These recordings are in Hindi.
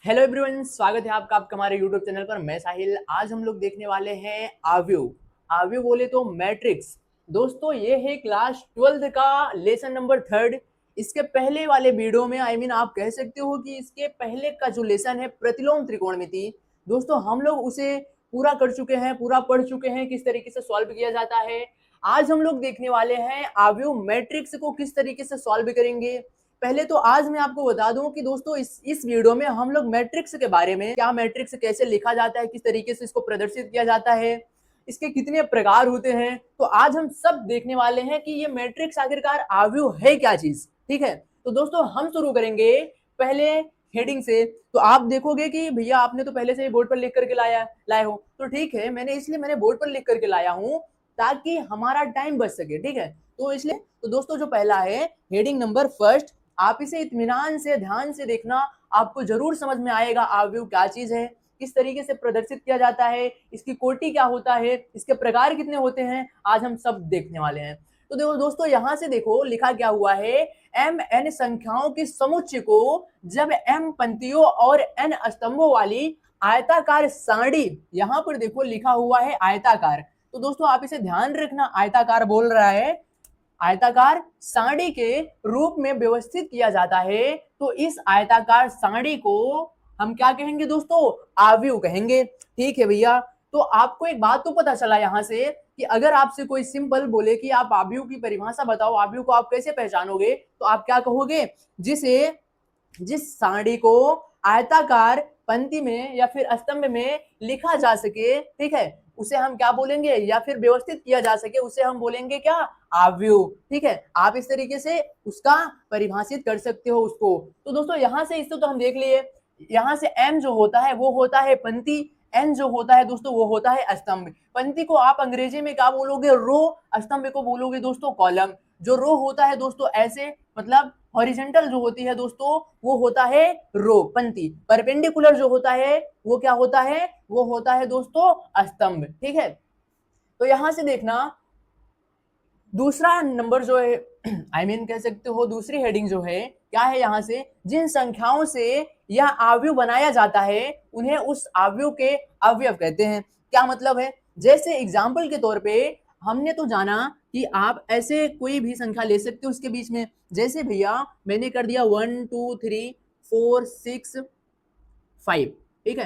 हेलो एवरीवन, स्वागत है आपका हमारे यूट्यूब चैनल पर। मैं साहिल। आज हम लोग देखने वाले हैं आव्यूह। आव्यूह बोले तो मैट्रिक्स। दोस्तों ये है क्लास 12th का लेसन नंबर 3rd। इसके पहले वाले वीडियो में आप कह सकते हो कि इसके पहले का जो लेसन है प्रतिलोम त्रिकोणमिति, दोस्तों हम लोग उसे पूरा कर चुके हैं, पूरा पढ़ चुके हैं किस तरीके से सॉल्व किया जाता है। आज हम लोग देखने वाले हैं आव्यूह मैट्रिक्स को किस तरीके से सॉल्व करेंगे। पहले तो आज मैं आपको बता दूं कि दोस्तों इस वीडियो में हम लोग मैट्रिक्स के बारे में, क्या मैट्रिक्स कैसे लिखा जाता है, किस तरीके से इसको प्रदर्शित किया जाता है, इसके कितने प्रकार होते हैं, तो आज हम सब देखने वाले हैं कि ये मैट्रिक्स आखिरकार आव्यूह है क्या चीज। ठीक है, तो दोस्तों हम शुरू करेंगे पहले हेडिंग से। तो आप देखोगे कि भैया आपने तो पहले से ही बोर्ड पर लिख करके लाए हो, तो ठीक है, मैंने बोर्ड पर लिख करके लाया हूं ताकि हमारा टाइम बच सके। ठीक है, तो इसलिए तो दोस्तों जो पहला है हेडिंग नंबर फर्स्ट, आप इसे इत्मीनान से ध्यान से देखना, आपको जरूर समझ में आएगा आव्यूह क्या चीज है, किस तरीके से प्रदर्शित किया जाता है, इसकी कोटि क्या होता है, इसके प्रकार कितने होते हैं, आज हम सब देखने वाले हैं। तो देखो दोस्तों, यहां से देखो लिखा क्या हुआ है, एम एन संख्याओं के समुच्चय को जब एम पंक्तियों और एन स्तंभों वाली आयताकार सारणी, यहां पर देखो लिखा हुआ है आयताकार। तो दोस्तों आप इसे ध्यान रखना, आयताकार बोल रहा है, आयताकार सारणी के रूप में व्यवस्थित किया जाता है, तो इस आयताकार सारणी को हम क्या कहेंगे दोस्तों, आव्यूह कहेंगे। ठीक है भैया, तो आपको एक बात तो पता चला यहां से कि अगर आपसे कोई सिंपल बोले कि आप आव्यूह की परिभाषा बताओ, आव्यूह को आप कैसे पहचानोगे, तो आप क्या कहोगे, जिस सारणी को आयताकार पंक्ति में या फिर स्तंभ में लिखा जा सके, ठीक है, उसे हम क्या बोलेंगे, या फिर व्यवस्थित किया जा सके उसे हम बोलेंगे क्या, आव्यूह। ठीक है, आप इस तरीके से उसका परिभाषित कर सकते हो उसको। तो दोस्तों यहां से इससे तो हम देख लिए, यहां से एम जो होता है वो होता है पंक्ति, एन जो होता है दोस्तों वो होता है स्तंभ। पंक्ति को आप अंग्रेजी में क्या बोलोगे, रो, स्तंभ को बोलोगे दोस्तों कॉलम। जो रो होता है दोस्तों ऐसे, मतलब हॉरिजेंटल जो होती है दोस्तों वो होता है रो पंक्ति, परपेंडिकुलर जो होता है वो क्या होता है, वो होता है दोस्तों स्तंभ। ठीक है, तो यहां से देखना दूसरा नंबर जो है कह सकते हो दूसरी हेडिंग जो है क्या है, यहां से जिन संख्याओं से यह आव्यूह बनाया जाता है उन्हें उस आव्यूह के अवयव कहते हैं। क्या मतलब है, जैसे एग्जाम्पल के तौर पे हमने तो जाना कि आप ऐसे कोई भी संख्या ले सकते हो उसके बीच में, जैसे भैया मैंने कर दिया 1 2 3 4 6 5। ठीक है,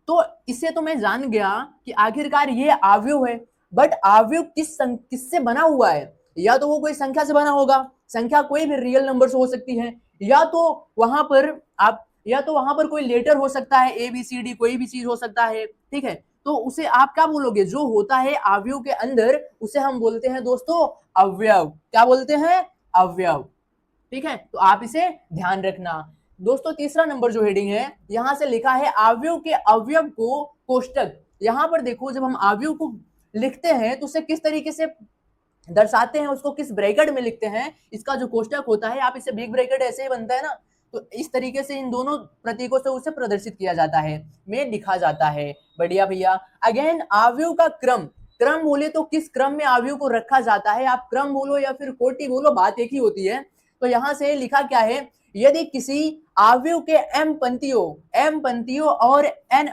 तो इससे तो मैं जान गया कि आखिरकार ये आव्यूह है। बट आव्यूह किससे बना हुआ है, या तो वो कोई संख्या से बना होगा, संख्या कोई भी रियल नंबर से हो सकती है, या तो वहां पर आप, या तो वहां पर कोई लेटर हो सकता है, ए बी सी डी कोई भी चीज हो सकता है। ठीक है, तो उसे आप क्या बोलोगे, जो होता है आव्यूह के अंदर उसे हम बोलते हैं दोस्तों अवयव। क्या बोलते हैं, अवयव। ठीक है, तो आप इसे ध्यान रखना। दोस्तों तीसरा नंबर जो हेडिंग है, यहां से लिखा है अवयव के अवयव को कोष्टक। यहां पर देखो जब हम अवयव को लिखते हैं तो उसे किस तरीके से दर्शाते हैं, उसको किस ब्रैकेट में लिखते हैं, इसका जो कोष्टक होता है, आप इसे बिग ब्रैकेट ऐसे ही बनता है ना, तो इस तरीके से इन दोनों प्रतीकों से उसे प्रदर्शित किया जाता है, में लिखा जाता है। बढ़िया भैया। अगेन अवयव का क्रम, क्रम बोले तो किस क्रम में अवयव को रखा जाता है, आप क्रम बोलो या फिर कोटि बोलो, बात एक ही होती है। तो यहां से लिखा क्या है, यदि किसी अवयव के एम पंक्तियों और एन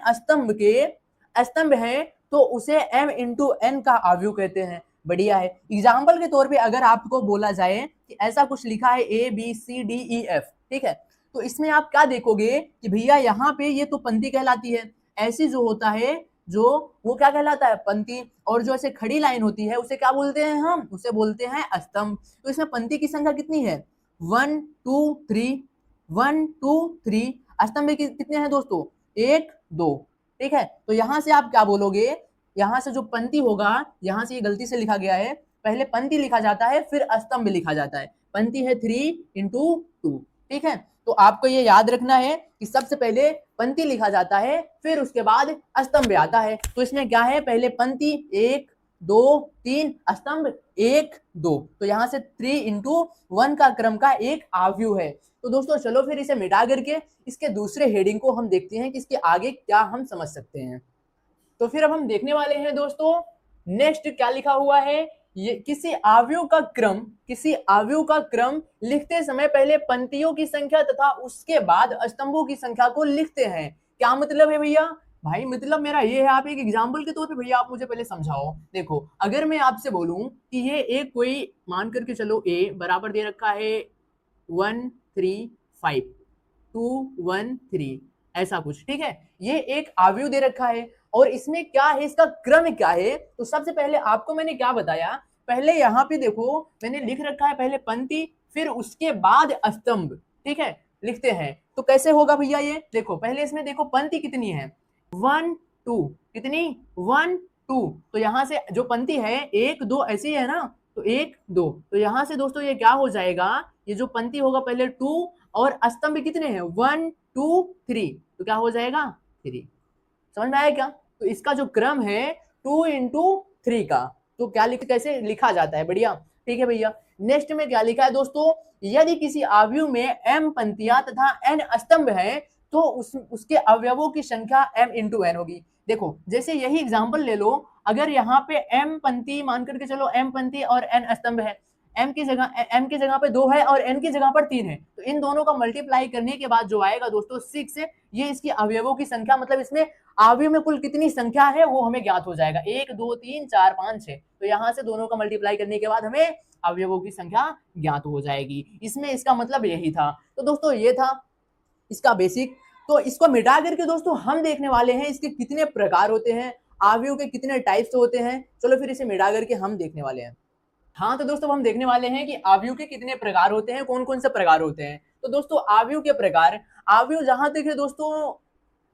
स्तंभ हैं तो उसे m इंटू एन का अवयव कहते हैं। बढ़िया है। एग्जाम्पल के तौर पे अगर आपको बोला जाए कि ऐसा कुछ लिखा है A B C D E F, ठीक है, तो इसमें आप क्या देखोगे कि भैया यहाँ पे ये तो पंक्ति कहलाती है, ऐसी जो होता है जो वो क्या कहलाता है, पंक्ति, और जो ऐसे खड़ी लाइन होती है उसे क्या बोलते हैं, हम उसे बोलते हैं स्तंभ। तो इसमें पंक्ति की संख्या कितनी है, 1 2 3, 1 2 3, स्तंभ कितने हैं दोस्तों, 1 2। ठीक है, तो यहां से आप क्या बोलोगे, यहां से जो पंक्ति होगा, यहां से ये गलती से लिखा गया है, पहले पंक्ति लिखा जाता है फिर स्तंभ लिखा जाता है। पंक्ति है 3 इंटू 2। ठीक है, तो आपको ये याद रखना है कि सबसे पहले पंक्ति लिखा जाता है फिर उसके बाद स्तंभ आता है। तो इसमें क्या है, पहले पंक्ति 1 2 3, स्तंभ 1 2, तो यहां से 3 इंटू 1 का क्रम का एक आव्यूह है। तो दोस्तों चलो फिर इसे मिटा करके इसके दूसरे हेडिंग को हम देखते हैं कि इसके आगे क्या हम समझ सकते हैं। तो फिर अब हम देखने वाले हैं दोस्तों नेक्स्ट क्या लिखा हुआ है, ये किसी अवयव का क्रम लिखते समय पहले पंक्तियों की संख्या तथा उसके बाद स्तंभों की संख्या को लिखते हैं। क्या मतलब है भैया? भाई मतलब मेरा ये है, आप एक एग्जाम्पल के तौर पे भैया आप मुझे पहले समझाओ। देखो अगर मैं आपसे बोलूं कि ये एक कोई मान करके चलो ए बराबर दे रखा है 1 3 5 2 1 3 ऐसा कुछ, ठीक है। ये एक अवयव दे रखा है और इसमें क्या है, इसका क्रम क्या है। तो सबसे पहले आपको मैंने क्या बताया, पहले यहाँ पे देखो मैंने लिख रखा है पहले पंक्ति फिर उसके बाद स्तंभ, ठीक है, लिखते हैं। तो कैसे होगा भैया ये देखो, पहले इसमें देखो पंक्ति कितनी है 1 2, कितनी 1 2, तो यहाँ से जो पंक्ति है 1 2 ऐसी है ना, तो 1 2, तो यहाँ से दोस्तों ये क्या हो जाएगा, ये जो पंक्ति होगा पहले 2 और स्तंभ कितने हैं 1 2 3, तो क्या हो जाएगा 3। समझ में आया क्या? तो इसका जो क्रम है 2 इंटू 3 का, तो क्या कैसे लिखा जाता है, बढ़िया, ठीक है भैया। नेक्स्ट में क्या लिखा है दोस्तों, यदि किसी अवयव में m पंक्तियां तथा n स्तंभ है तो उसके अवयवों की संख्या m इंटू n होगी। देखो जैसे यही एग्जांपल ले लो, अगर यहाँ पे m पंक्ति मान करके चलो m पंक्ति और n स्तंभ है, m की जगह पे 2 है और n की जगह पर 3 है, तो इन दोनों का मल्टीप्लाई करने के बाद जो आएगा दोस्तों 6, ये इसकी अवयवों की संख्या, मतलब इसमें अवयव में कुल कितनी संख्या है वो हमें ज्ञात हो जाएगा, 1 2 3 4 5 6, तो यहाँ से दोनों का मल्टीप्लाई करने के बाद हमें अवयवों की संख्या ज्ञात हो जाएगी। इसमें इसका मतलब यही था। तो दोस्तों ये था इसका बेसिक। तो इसको मिटा करके दोस्तों हम देखने वाले हैं इसके कितने प्रकार होते हैं, अवयव के कितने टाइप्स होते हैं। चलो फिर इसे मिटा करके हम देखने वाले हैं। हाँ तो दोस्तों हम देखने वाले हैं कि अवयव के कितने प्रकार होते हैं, कौन कौन से प्रकार होते हैं। तो दोस्तों अवयव के प्रकार, अवयव जहां तक है दोस्तों,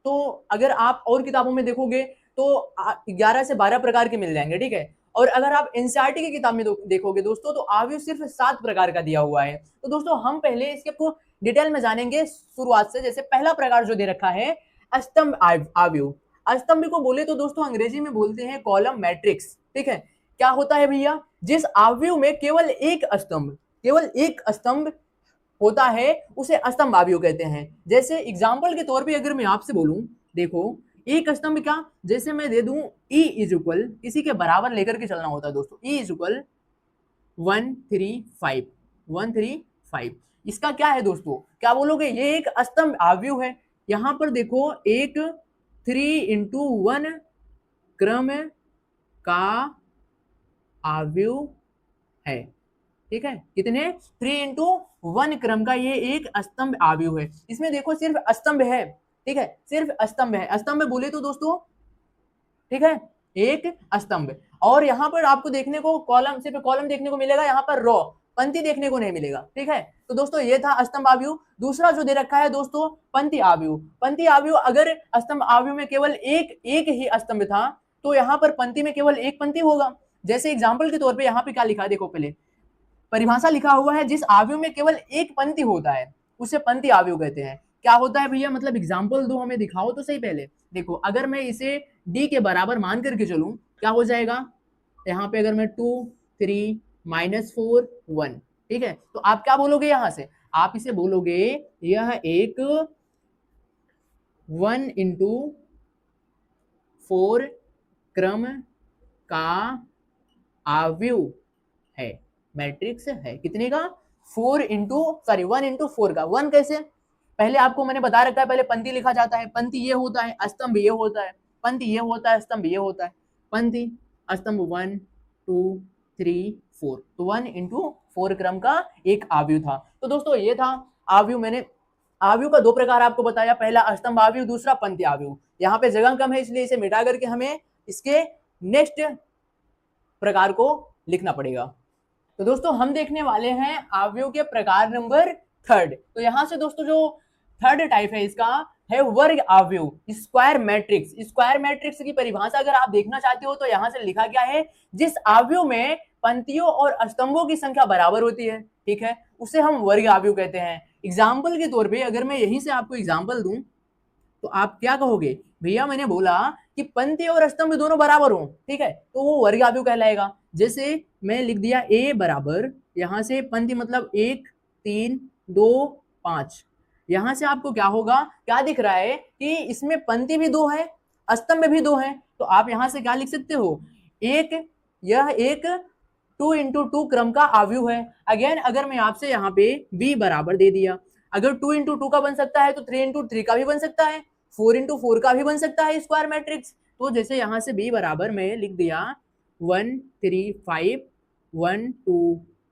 तो अगर आप और किताबों में देखोगे तो 11 से 12 प्रकार के मिल जाएंगे, ठीक है। और अगर आप एनसीईआरटी की किताब में देखोगे दोस्तों तो अवयव सिर्फ 7 प्रकार का दिया हुआ है। तो दोस्तों हम पहले इसके आपको डिटेल में जानेंगे शुरुआत से। जैसे पहला प्रकार जो दे रखा है स्तंभ अवयव। स्तंभ को बोले तो दोस्तों अंग्रेजी में बोलते हैं कॉलम मैट्रिक्स, ठीक है। क्या होता है भैया, जिस अवयव में केवल एक स्तंभ होता है उसे स्तंभ अवयव कहते हैं। जैसे एग्जांपल के तौर पे अगर मैं आपसे बोलूं, देखो एक स्तंभ क्या, जैसे मैं दे दूं E इज इक्वल, इसी के बराबर लेकर के चलना होता है दोस्तों, E इज इक्वल 1 3 5 1 3 5। इसका क्या है दोस्तों, क्या बोलोगे, ये एक स्तंभ अवयव है। यहां पर देखो एक 3 इंटू 1 क्रम का अवयव है, ठीक है। कितने 3 इंटू 1 क्रम का ये एक स्तंभ अवयव है। इसमें देखो सिर्फ स्तंभ है, ठीक है, सिर्फ स्तंभ है। स्तंभ बोले तो दोस्तों, ठीक है, एक स्तंभ। और यहाँ पर आपको देखने को कॉलम, सिर्फ कॉलम देखने को मिलेगा, यहाँ पर रो पंक्ति देखने को नहीं मिलेगा, ठीक है। तो दोस्तों ये था स्तंभ अवयव। दूसरा जो दे रखा है दोस्तों पंक्ति अवयव। पंक्ति अवयव, अगर स्तंभ अवयव में केवल एक ही स्तंभ था तो यहाँ पर पंक्ति में केवल एक पंक्ति होगा। जैसे एग्जाम्पल के तौर पर यहाँ पे क्या लिखा है, देखो पहले परिभाषा लिखा हुआ है, जिस अवयव में केवल एक पंक्ति होता है उसे पंक्ति अवयव कहते हैं। क्या होता है भैया, मतलब एग्जाम्पल दो, हमें दिखाओ तो सही पहले। देखो अगर मैं इसे डी के बराबर मान करके चलूं, क्या हो जाएगा, यहाँ पे अगर मैं 2 3 -4 1, ठीक है, तो आप क्या बोलोगे, यहां से आप इसे बोलोगे यह एक 1 इंटू 4 क्रम का अवयव है, मैट्रिक्स है। कितने का, 1 इंटू 4 का। 1 कैसे, पहले आपको मैंने बता रखा है, पहले पंक्ति लिखा जाता है, पंक्ति ये होता है, स्तंभ ये होता है, पंक्ति ये होता है, स्तंभ ये होता है, पंक्ति स्तंभ 1 2 3 4, तो 1 इंटू 4 क्रम का एक अवयव था। तो दोस्तों ये था अवयव। मैंने अवयव का 2 प्रकार आपको बताया, पहला स्तंभ अवयव, दूसरा पंक्ति अवयव। यहाँ पे जगह कम है इसलिए इसे मिटा करके हमें इसके नेक्स्ट प्रकार को लिखना पड़ेगा। तो दोस्तों हम देखने वाले हैं अवयव के प्रकार नंबर 3। तो यहां से दोस्तों जो 3rd टाइप है इसका है वर्ग अवयव, स्क्वायर मैट्रिक्स। स्क्वायर मैट्रिक्स की परिभाषा अगर आप देखना चाहते हो तो यहां से लिखा गया है, जिस अवयव में पंक्तियों और स्तंभों की संख्या बराबर होती है, ठीक है, उसे हम वर्ग अवयव कहते हैं। एग्जाम्पल के तौर पर अगर मैं यहीं से आपको एग्जाम्पल दूं तो आप क्या कहोगे, भैया मैंने बोला कि पंक्ति और स्तंभ दोनों बराबर हो, ठीक है, तो वो वर्ग अवयव कहलाएगा। जैसे मैं लिख दिया ए बराबर, यहां से पंक्ति मतलब 1 3 2 5, यहां से आपको क्या होगा, क्या दिख रहा है कि इसमें पंक्ति भी 2 है, स्तंभ भी 2 है, तो आप यहां से क्या लिख सकते हो, यह एक 2 × 2 क्रम का आव्यूह है। अगेन अगर मैं आपसे यहाँ पे b बराबर दे दिया, अगर 2 × 2 का बन सकता है तो 3 × 3 का भी बन सकता है, 4 × 4 का भी बन सकता है स्क्वायर मैट्रिक्स। तो जैसे यहाँ से b बराबर मैं लिख दिया 1 3 5 1 2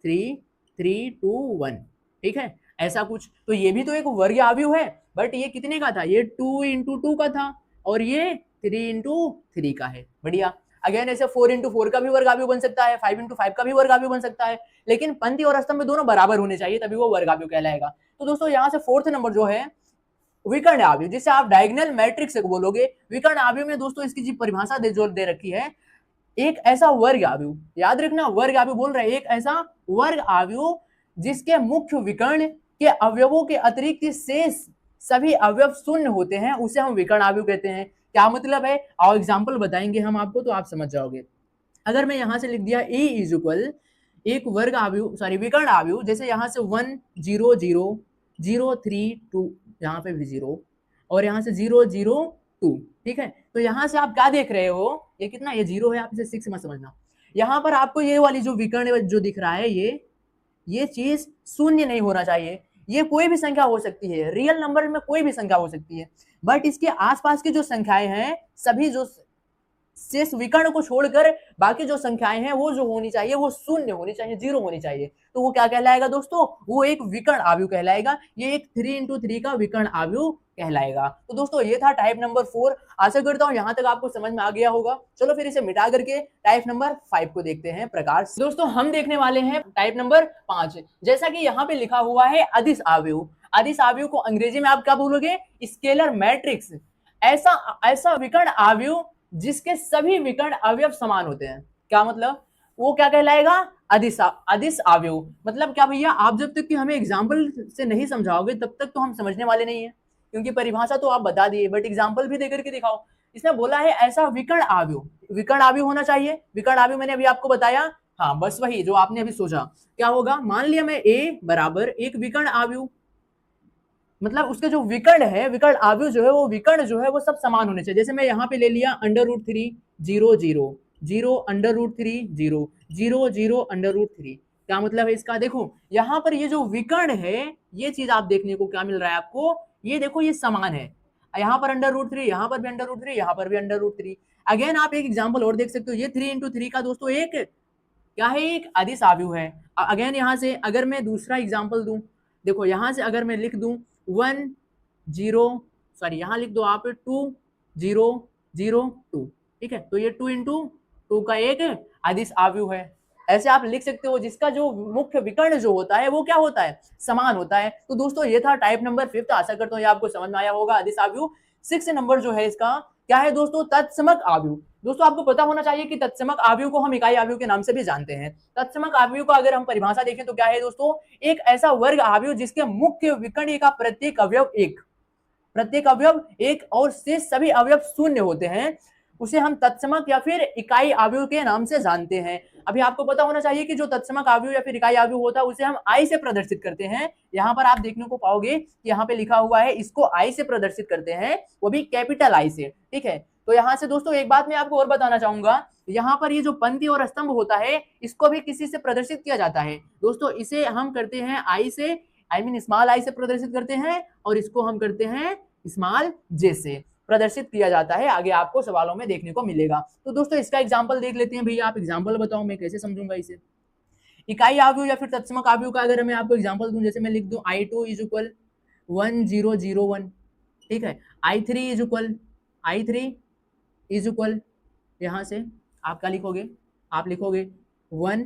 3 3 2 1, ठीक है, ऐसा कुछ। तो ये भी तो एक वर्ग आव्यूह है, बट ये कितने का था, ये 2 × 2 का था और ये 3 × 3 का है। बढ़िया। अगेन ऐसे 4 × 4 का भी वर्ग आव्यूह बन सकता है, 5 × 5 का भी वर्ग आव्यूह बन सकता है, लेकिन पंक्ति और स्तंभ दोनों बराबर होने चाहिए, तभी वो वर्ग आव्यूह कहलाएगा। तो दोस्तों यहाँ से फोर्थ नंबर जो है विकर्ण आव्यूह, जिसे आप डायगोनल मैट्रिक्स बोलोगे। विकर्ण आव्यूह में दोस्तों इसकी जी परिभाषा जो दे रखी है, एक ऐसा वर्ग आव्यूह, याद रखना वर्ग आव्यूह बोल रहे हैं, एक ऐसा वर्ग आव्यूह जिसके मुख्य विकर्ण के अवयवों के अतिरिक्त शेष सभी अवयव शून्य होते हैं, उसे हम विकर्ण आव्यूह कहते हैं। क्या मतलब है, और एग्जाम्पल बताएंगे हम आपको तो आप समझ जाओगे। अगर मैं यहां से लिख दिया ए इज इक्वल एक वर्ग आव्यूह सॉरी विकर्ण आव्यूह, जैसे यहाँ से 1 0 0 0 3 2, यहाँ पे भी 0 और यहाँ से 0 0 2, ठीक है। तो यहाँ से आप क्या देख रहे हो, ये कितना, ये 0 है, आप इसे 6 मत समझना। यहाँ पर आपको ये वाली जो विकर्ण जो दिख रहा है, ये चीज शून्य नहीं होना चाहिए। ये कोई भी संख्या हो सकती है, रियल नंबर में कोई भी संख्या हो सकती है, बट इसके आसपास की जो संख्याएं हैं सभी जो शेष विकर्ण को छोड़कर बाकी जो संख्याएं हैं वो जो होनी चाहिए वो शून्य होनी चाहिए, 0 होनी चाहिए। तो वो क्या कहलाएगा दोस्तों, वो एक विकर्ण आव्यूह कहलाएगा। ये एक 3 × 3 का विकर्ण आव्यूह कहलाएगा। तो दोस्तों ये था टाइप नंबर 4। आशा करता हूं यहां तक आपको समझ में आ गया होगा। चलो फिर इसे मिटा करके टाइप नंबर 5 को देखते हैं प्रकार से। दोस्तों हम देखने वाले हैं टाइप नंबर 5। जैसा कि यहाँ पे लिखा हुआ है अदिश आव्यूह। अदिश आव्यूह को अंग्रेजी में आप क्या बोलोगे, स्केलर मैट्रिक्स। ऐसा विकर्ण आव्यूह जिसके सभी विकर्ण अवयव समान होते हैं। क्या मतलब, वो क्या कहलाएगा, अदिश आव्यूह। मतलब क्या भैया, आप जब तक कि हमें एग्जाम्पल से नहीं समझाओगे तब तक तो हम समझने वाले नहीं है, क्योंकि परिभाषा तो आप बता दिए, बट एग्जाम्पल भी देकर के दिखाओ। इसने बोला है ऐसा विकर्ण आव्यूह, विकर्ण आव्यूह होना चाहिए। विकर्ण आव्यूह मैंने अभी आपको बताया, हाँ बस वही जो आपने अभी सोचा। क्या होगा, मान लिया मैं ए बराबर एक विकर्ण आव्यूह, मतलब उसके जो विकर्ण है, विकर्ण आव्यूह जो है वो विकर्ण जो है वो सब समान होने चाहिए। जैसे मैं यहाँ पे ले लिया √3 0 0 0 √3 0 0 0 √3। क्या मतलब है इसका, देखो यहाँ पर ये जो विकर्ण है, ये चीज आप देखने को क्या मिल रहा है आपको, ये देखो ये समान है। यहाँ पर √3, यहाँ पर भी √3, यहाँ पर भी √3। अगेन आप एक एग्जाम्पल और देख सकते हो, ये 3 × 3 का दोस्तों एक क्या है, एक अदिश आव्यूह है। अगेन यहाँ से अगर मैं दूसरा एग्जाम्पल दूं, देखो यहाँ से अगर मैं लिख दूं 1 0 सॉरी यहाँ लिख दो आप 2 0 0 2, ठीक है। तो ये 2 × 2 का एक अदिश आव्यूह है। ऐसे आप लिख सकते हो, जिसका जो मुख्य विकर्ण जो होता है वो क्या होता है, समान होता है। तो दोस्तों ये था टाइप नंबर 5। आशा करता हूँ ये आपको समझ में आया होगा, अदिश आव्यूह। 6 नंबर जो है इसका क्या है दोस्तों, तत्समक आव्यूह। दोस्तों आपको पता होना चाहिए कि तत्समक आव्यूह को हम इकाई आव्यूह के नाम से भी जानते हैं। तत्समक आव्यूह को अगर हम परिभाषा देखें तो क्या है दोस्तों, एक ऐसा वर्ग आव्यूह जिसके मुख्य विकर्ण का प्रत्येक अवयव एक और शेष सभी अवयव शून्य होते हैं, उसे हम तत्समक या फिर इकाई आव्यूह के नाम से जानते हैं। अभी आपको पता होना चाहिए कि जो तत्समक आव्यूह या फिर इकाई आव्यूह होता है उसे हम आई से प्रदर्शित करते हैं। यहाँ पर आप देखने को पाओगे कि यहाँ पे लिखा हुआ है, इसको आई से प्रदर्शित करते हैं, वो भी कैपिटल आई से, ठीक है। तो यहाँ से दोस्तों एक बात मैं आपको और बताना चाहूंगा, यहाँ पर ये जो पंक्ति और स्तंभ होता है इसको भी किसी से प्रदर्शित किया जाता है दोस्तों। इसे हम करते हैं आई से, स्मॉल आई से प्रदर्शित करते हैं, और इसको हम करते हैं स्मॉल जे से प्रदर्शित किया जाता है। आगे आपको सवालों में देखने को मिलेगा। तो दोस्तों इसका एग्जाम्पल देख लेते हैं। भैया आप एग्जाम्पल बताओ, मैं कैसे समझूंगा इसे। इकाई आव्यूह या फिर तत्समक आव्यूह का अगर मैं आपको एग्जाम्पल दूं, जैसे मैं लिख दूं I2 = 1 0 0 1, ठीक है। I3 = यहाँ से आप क्या लिखोगे, आप लिखोगे 1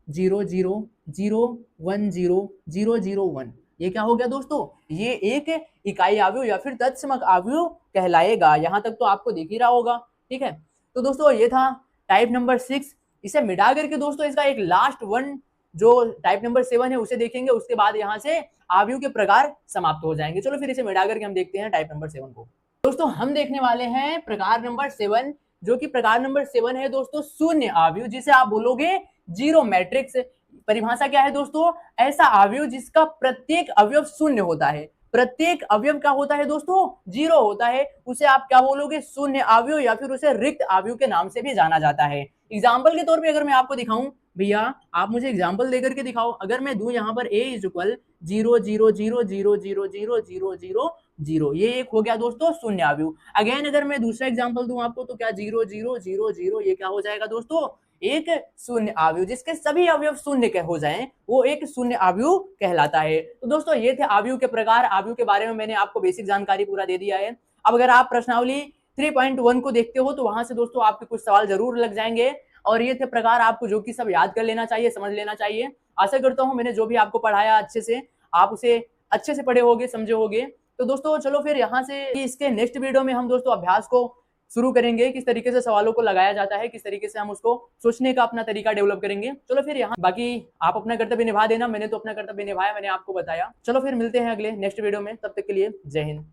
0 0 0 1 0 0 0 1। ये क्या हो गया दोस्तों, ये एक इकाई आव्यूह या फिर तत्समक आव्यूह कहलाएगा। यहां तक तो आपको दिख ही रहा होगा, ठीक है। तो दोस्तों ये था टाइप नंबर 6। इसे मिटा करके दोस्तों इसका एक लास्ट वन जो टाइप नंबर 7 है उसे देखेंगे, उसके बाद यहाँ से आव्यूह के प्रकार समाप्त हो जाएंगे। चलो फिर इसे मिटा करके हम देखते हैं टाइप नंबर 7 को। दोस्तों हम देखने वाले हैं प्रकार नंबर 7, जो कि प्रकार नंबर 7 है दोस्तों शून्य आव्यूह, जिसे आप बोलोगे जीरो मैट्रिक्स। परिभाषा क्या है दोस्तों, ऐसा आव्यूह जिसका प्रत्येक अवयव शून्य होता है। प्रत्येक अवयव क्या होता है दोस्तों, जीरो होता है। उसे आप क्या बोलोगे, शून्य अवयव, या फिर उसे रिक्त अवयव के नाम से भी जाना जाता है। एग्जाम्पल के तौर पे अगर मैं आपको दिखाऊं, भैया आप मुझे एग्जाम्पल देकर के दिखाओ। अगर मैं दूं यहाँ पर a इज इक्वल 0 0 0 0 0 0 0 0 ये एक हो गया दोस्तों शून्य अवयव। अगेन अगर मैं दूसरा एग्जाम्पल दूं आपको, तो क्या 0 0 0 0 ये क्या हो जाएगा दोस्तों, एक शून्य अवयव। जिसके सभी अवयव शून्य के हो जाएं वो एक शून्य अवयव कहलाता है। तो दोस्तों ये थे अवयव के प्रकार। अवयव के बारे में मैंने आपको बेसिक जानकारी पूरा दे दिया है। अब अगर आप प्रश्नावली 3.1 को देखते हो तो वहां से दोस्तों आपके कुछ सवाल जरूर लग जाएंगे। और ये थे प्रकार, आपको जो कि सब याद कर लेना चाहिए, समझ लेना चाहिए। आशा करता हूं मैंने जो भी आपको पढ़ाया अच्छे से आप उसे अच्छे से पढ़े होगे, समझे होगे। तो दोस्तों चलो फिर यहाँ से इसके नेक्स्ट वीडियो में हम दोस्तों अभ्यास को शुरू करेंगे, किस तरीके से सवालों को लगाया जाता है, किस तरीके से हम उसको सोचने का अपना तरीका डेवलप करेंगे। चलो फिर यहाँ बाकी आप अपना कर्तव्य निभा देना, मैंने तो अपना कर्तव्य निभाया, मैंने आपको बताया। चलो फिर मिलते हैं अगले नेक्स्ट वीडियो में, तब तक के लिए जय हिंद।